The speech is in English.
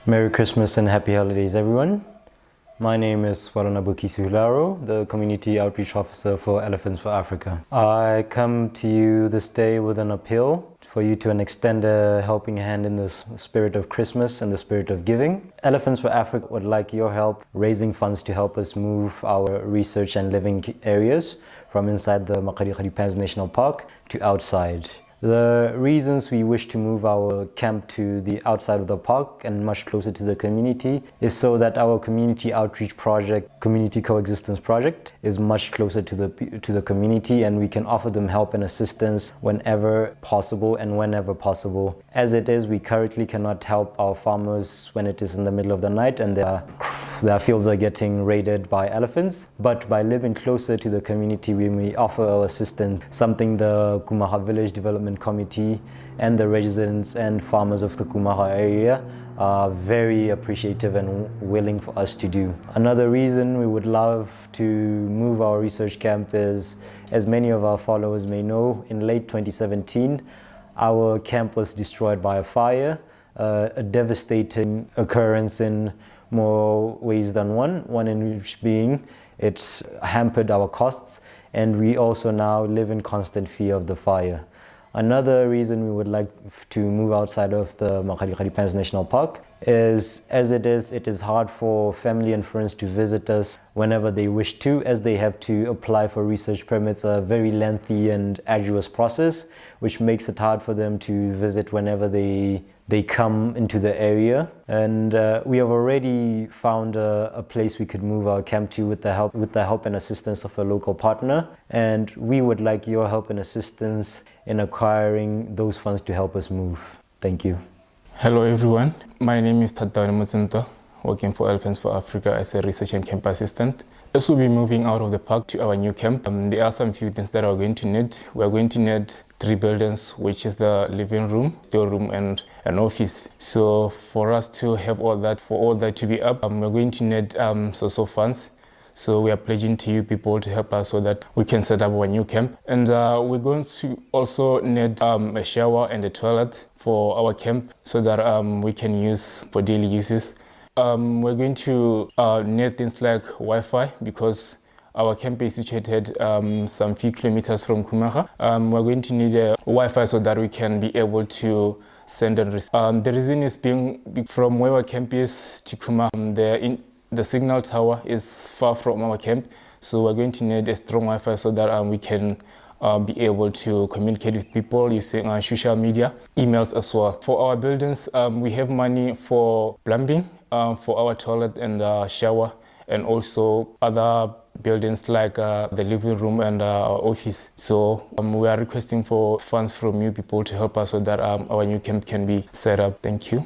Merry Christmas and Happy Holidays, everyone. My name is Waranabuki Suhularo, the Community Outreach Officer for Elephants for Africa. I come to you this day with an appeal for you to extend a helping hand in the spirit of Christmas and the spirit of giving. Elephants for Africa would like your help raising funds to help us move our research and living areas from inside the Makgadikgadi National Park to outside. The reasons we wish to move our camp to the outside of the park and much closer to the community is so that our community outreach project, community coexistence project, is much closer to the community, and we can offer them help and assistance whenever possible and whenever possible. As it is, we currently cannot help our farmers when it is in the middle of the night and their fields are getting raided by elephants. But by living closer to the community, we may offer our assistance, something the Kumaha Village Development Committee and the residents and farmers of the Kumaha area are very appreciative and willing for us to do. Another reason we would love to move our research camp is, as many of our followers may know, in late 2017, our camp was destroyed by a fire, a devastating occurrence in more ways than one in which being it's hampered our costs, and we also now live in constant fear of the fire. Another reason we would like to move outside of the Makgadikgadi National Park is, as it is hard for family and friends to visit us whenever they wish to, as they have to apply for research permits, a very lengthy and arduous process, which makes it hard for them to visit whenever they come into the area. And we have already found a place we could move our camp to with the help and assistance of a local partner, and we would like your help and assistance in acquiring those funds to help us move. Thank you. Hello everyone, my name is Tadani Muzinto, working for Elephants for Africa as a research and camp assistant. As we'll be moving out of the park to our new camp, there are some few things that we're going to need. We're going to need 3 buildings, which is the living room, storeroom, and an office. So for us to have all that, for all that to be up, we're going to need social funds. So we are pledging to you people to help us so that we can set up our new camp. And we're going to also need a shower and a toilet for our camp so that we can use for daily uses. We're going to need things like Wi-Fi because our camp is situated some few kilometers from Kumaha. We're going to need a Wi-Fi so that we can be able to send and receive. The reason is being from where our camp is to Kumaha, the signal tower is far from our camp, so we're going to need a strong Wi-Fi so that we can be able to communicate with people using social media, emails as well. For our buildings, we have money for plumbing, for our toilet and shower, and also other buildings like the living room and our office. So we are requesting for funds from you people to help us so that our new camp can be set up. Thank you.